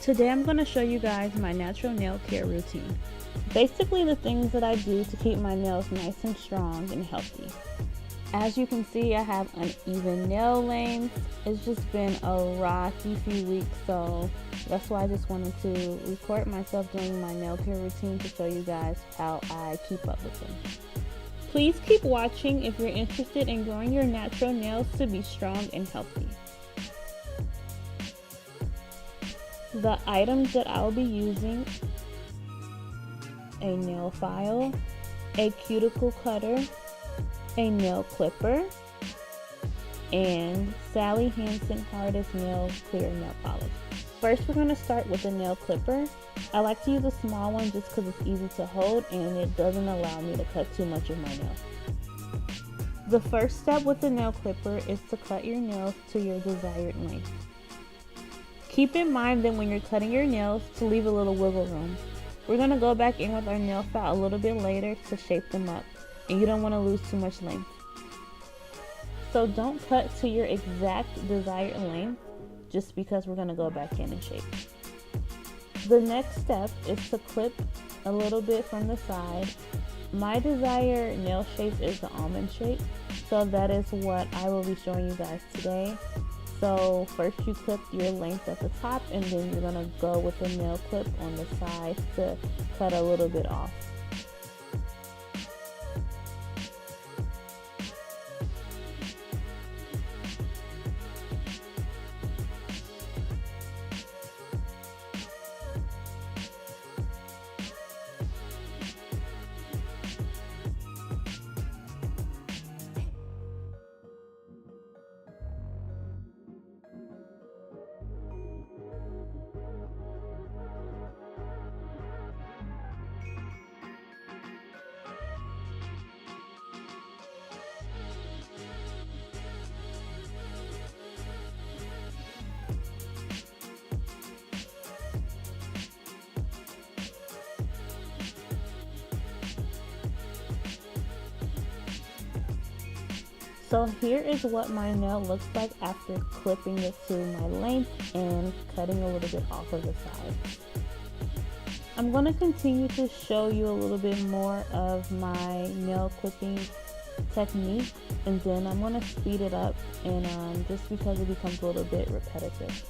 Today I'm going to show you guys my natural nail care routine. Basically the things that I do to keep my nails nice and strong and healthy. As you can see, I have uneven nail length. It's just been a rocky few weeks, so that's why I just wanted to record myself doing my nail care routine to show you guys how I keep up with them. Please keep watching if you're interested in growing your natural nails to be strong and healthy. The items that I'll be using: a nail file, a cuticle cutter, a nail clipper, and Sally Hansen Hardest Nail Clear Nail Polish. First, we're going to start with the nail clipper. I like to use a small one just because it's easy to hold and it doesn't allow me to cut too much of my nail. The first step with the nail clipper is to cut your nails to your desired length. Keep in mind that when you're cutting your nails to leave a little wiggle room. We're going to go back in with our nail file a little bit later to shape them up, and you don't want to lose too much length. So don't cut to your exact desired length just because we're going to go back in and shape. The next step is to clip a little bit from the side. My desired nail shape is the almond shape, so that is what I will be showing you guys today. So first you clip your length at the top, and then you're gonna go with the nail clip on the sides to cut a little bit off. So here is what my nail looks like after clipping it to my length and cutting a little bit off of the side. I'm going to continue to show you a little bit more of my nail clipping technique, and then I'm going to speed it up and just because it becomes a little bit repetitive.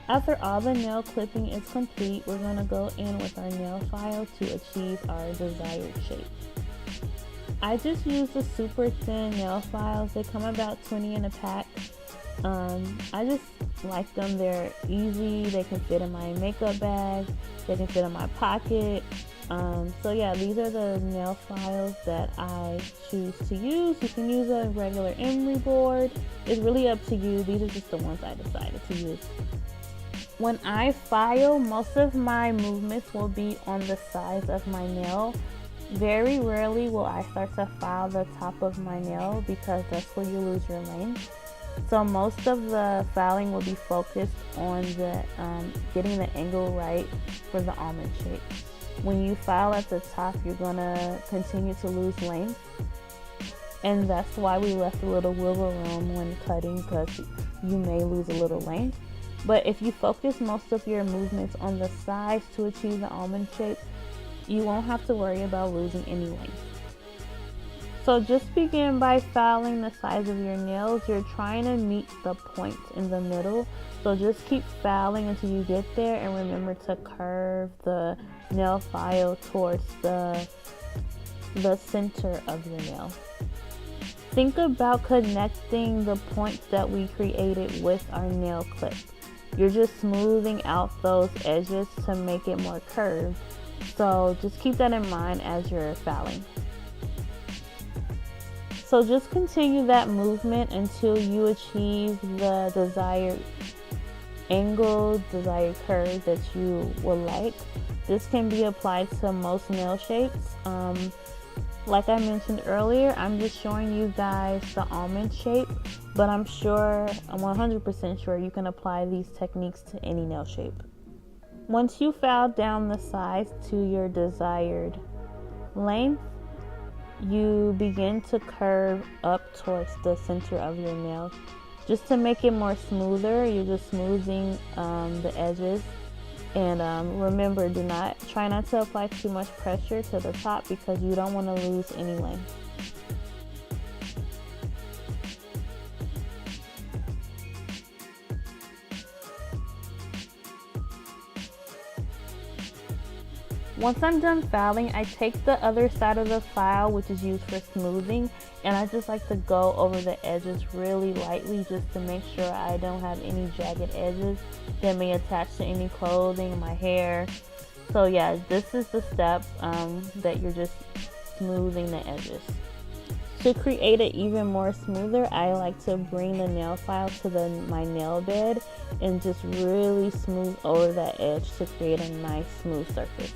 After all the nail clipping is complete, we're going to go in with our nail file to achieve our desired shape. I just use the super thin nail files. They come about 20 in a pack. I just like them. They're easy. They can fit in my makeup bag. They can fit in my pocket. So yeah, these are the nail files that I choose to use. You can use a regular emery board. It's really up to you. These are just the ones I decided to use. When I file, most of my movements will be on the sides of my nail. Very rarely will I start to file the top of my nail because that's where you lose your length. So most of the filing will be focused on the getting the angle right for the almond shape. When you file at the top, you're gonna continue to lose length, and that's why we left a little wiggle room when cutting, because you may lose a little length. But if you focus most of your movements on the sides to achieve the almond shape, you won't have to worry about losing any length. So just begin by filing the sides of your nails. You're trying to meet the point in the middle. So just keep filing until you get there, and remember to curve the nail file towards the center of your nail. Think about connecting the points that we created with our nail clip. You're just smoothing out those edges to make it more curved. So just keep that in mind as you're filing. So just continue that movement until you achieve the desired angle, desired curve that you would like. This can be applied to most nail shapes. Like I mentioned earlier, I'm just showing you guys the almond shape, but I'm 100% sure you can apply these techniques to any nail shape. Once you file down the sides to your desired length, you begin to curve up towards the center of your nail. Just to make it more smoother, you're just smoothing the edges. And remember, try not to apply too much pressure to the top because you don't want to lose any length. Once I'm done filing, I take the other side of the file, which is used for smoothing, and I just like to go over the edges really lightly just to make sure I don't have any jagged edges that may attach to any clothing, my hair. So yeah, this is the step that you're just smoothing the edges. To create it even more smoother, I like to bring the nail file to my nail bed and just really smooth over that edge to create a nice smooth surface.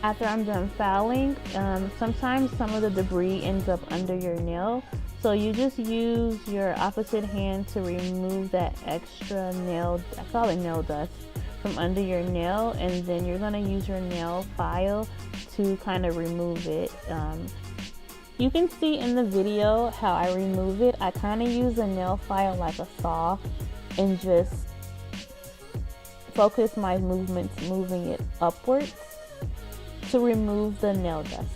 After I'm done filing, sometimes some of the debris ends up under your nail. So you just use your opposite hand to remove that extra nail, I call it nail dust, from under your nail, and then you're going to use your nail file to kind of remove it. You can see in the video how I remove it. I kind of use a nail file like a saw and just focus my movements moving it upwards to remove the nail dust.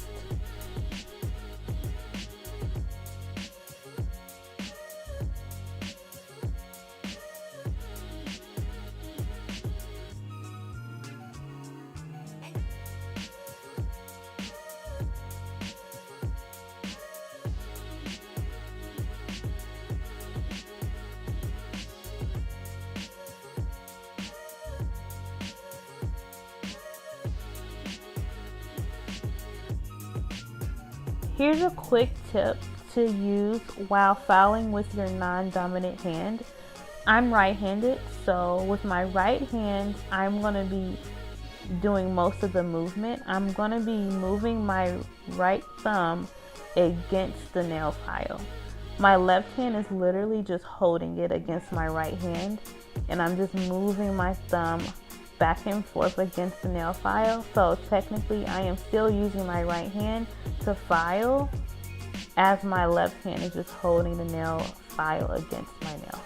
Here's a quick tip to use while filing with your non-dominant hand. I'm right-handed, so with my right hand, I'm going to be doing most of the movement. I'm going to be moving my right thumb against the nail file. My left hand is literally just holding it against my right hand, and I'm just moving my thumb back and forth against the nail file. So technically I am still using my right hand to file as my left hand is just holding the nail file against my nail.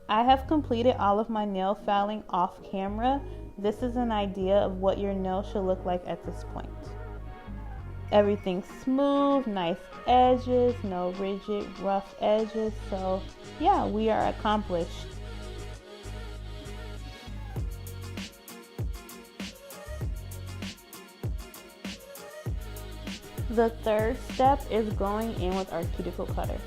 I have completed all of my nail filing off camera. This is an idea of what your nail should look like at this point. Everything's smooth, nice edges, no rigid, rough edges. So yeah, we are accomplished. The third step is going in with our cuticle cutter.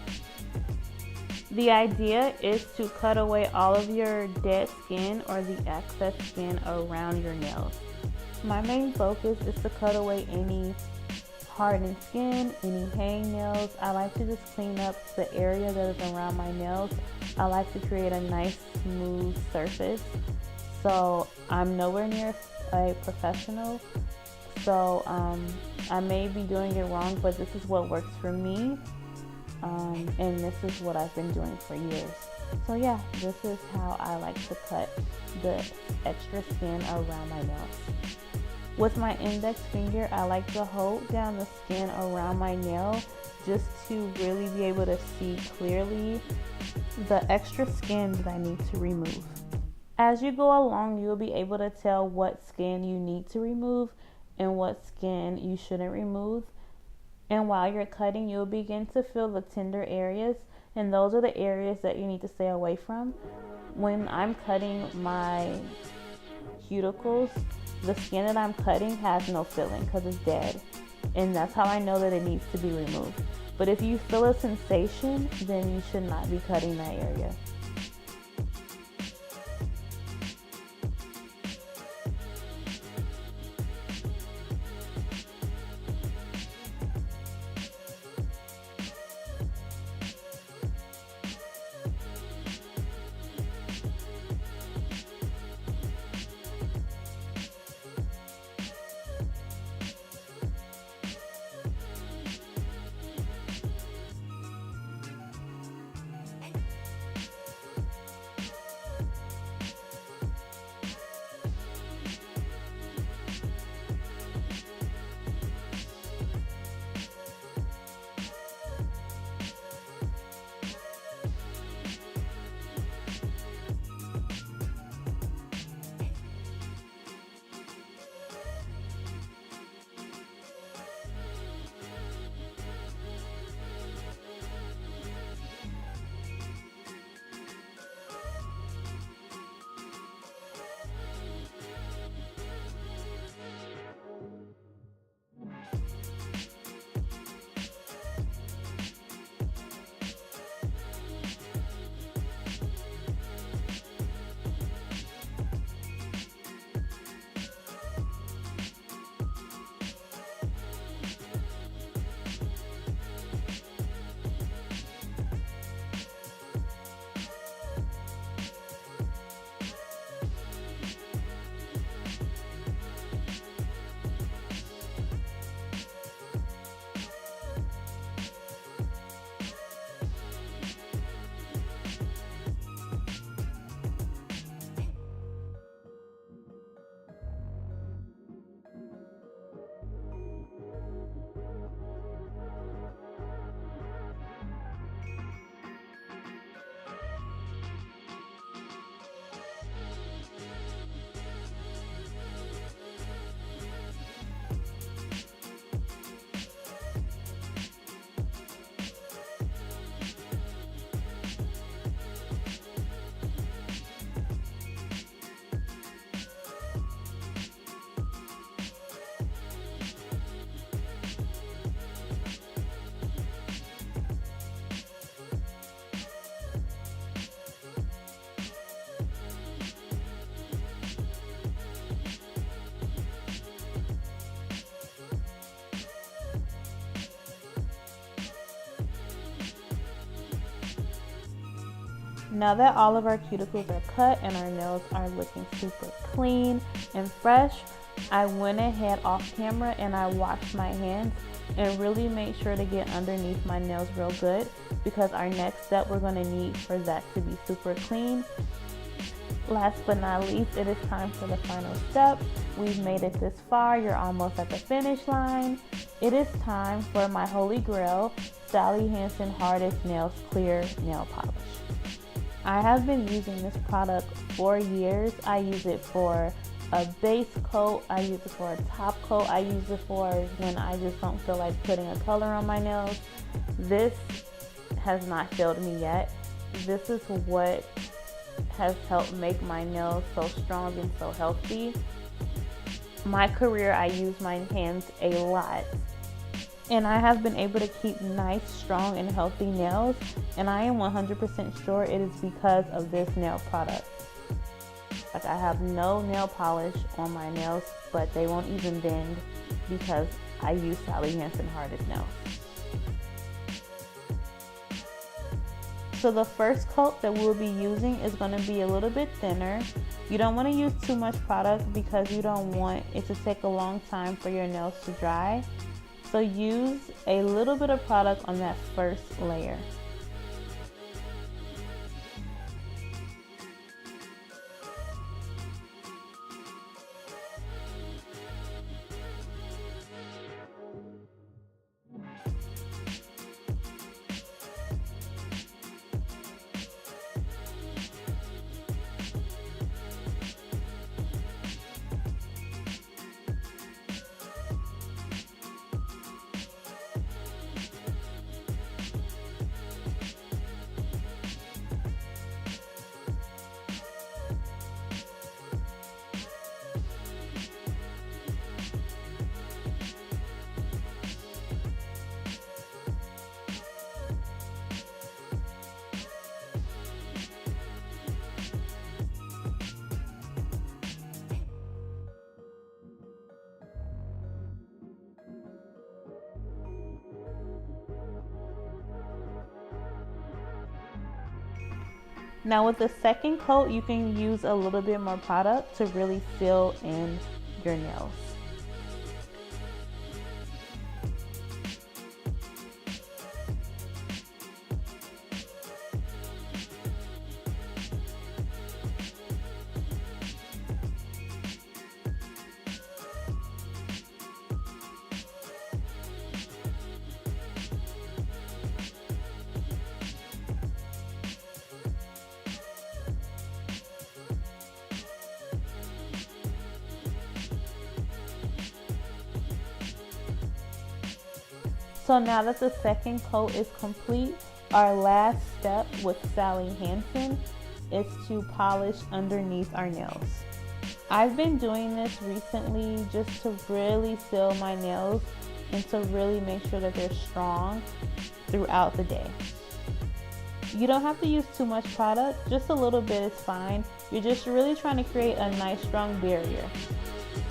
The idea is to cut away all of your dead skin or the excess skin around your nails. My main focus is to cut away any hardened skin, any hangnails. I like to just clean up the area that is around my nails. I like to create a nice smooth surface. So I'm nowhere near a professional. So I may be doing it wrong, but this is what works for me. And this is what I've been doing for years. So yeah, this is how I like to cut the extra skin around my nails. With my index finger, I like to hold down the skin around my nail just to really be able to see clearly the extra skin that I need to remove. As you go along, you'll be able to tell what skin you need to remove and what skin you shouldn't remove. And while you're cutting, you'll begin to feel the tender areas, and those are the areas that you need to stay away from. When I'm cutting my cuticles, the skin that I'm cutting has no filling because it's dead, and that's how I know that it needs to be removed. But if you feel a sensation, then you should not be cutting that area. Now that all of our cuticles are cut and our nails are looking super clean and fresh, I went ahead off camera and I washed my hands and really made sure to get underneath my nails real good, because our next step we're going to need for that to be super clean. Last but not least, it is time for the final step. We've made it this far. You're almost at the finish line. It is time for my holy grail, Sally Hansen Hardest Nails Clear Nail Polish. I have been using this product for years. I use it for a base coat, I use it for a top coat, I use it for when I just don't feel like putting a color on my nails. This has not failed me yet. This is what has helped make my nails so strong and so healthy. My career, I use my hands a lot, and I have been able to keep nice, strong, and healthy nails, and I am 100% sure it is because of this nail product. Like, I have no nail polish on my nails, but they won't even bend because I use Sally Hansen Hardest Nails. So the first coat that we'll be using is going to be a little bit thinner. You don't want to use too much product because you don't want it to take a long time for your nails to dry. So use a little bit of product on that first layer. Now with the second coat, you can use a little bit more product to really fill in your nails. So now that the second coat is complete, our last step with Sally Hansen is to polish underneath our nails. I've been doing this recently just to really seal my nails and to really make sure that they're strong throughout the day. You don't have to use too much product, just a little bit is fine. You're just really trying to create a nice strong barrier.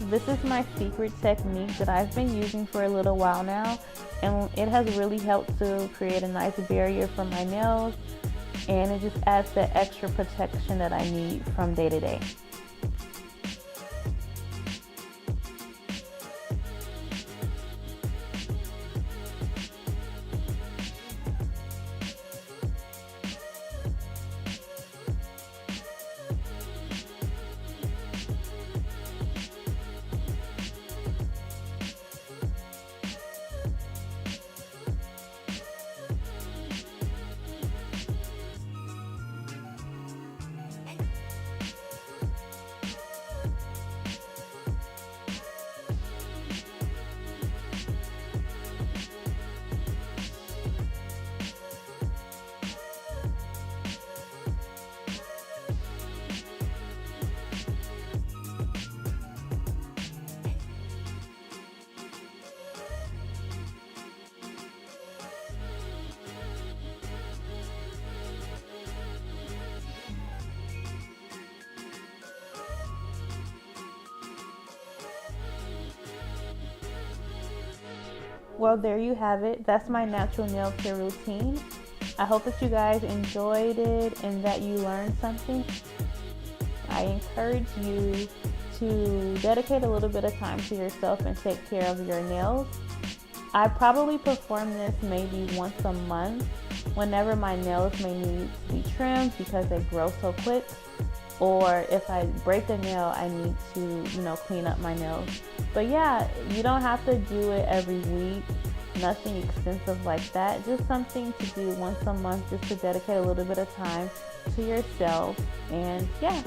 This is my secret technique that I've been using for a little while now, and it has really helped to create a nice barrier for my nails, and it just adds that extra protection that I need from day to day. Well, there you have it. That's my natural nail care routine. I hope that you guys enjoyed it and that you learned something. I encourage you to dedicate a little bit of time to yourself and take care of your nails. I probably perform this maybe once a month whenever my nails may need to be trimmed because they grow so quick, or if I break a nail, I need to, clean up my nails. But yeah, you don't have to do it every week. Nothing extensive like that. Just something to do once a month, just to dedicate a little bit of time to yourself. And yeah.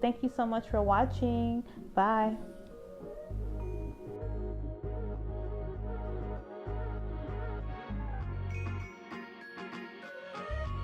Thank you so much for watching. Bye.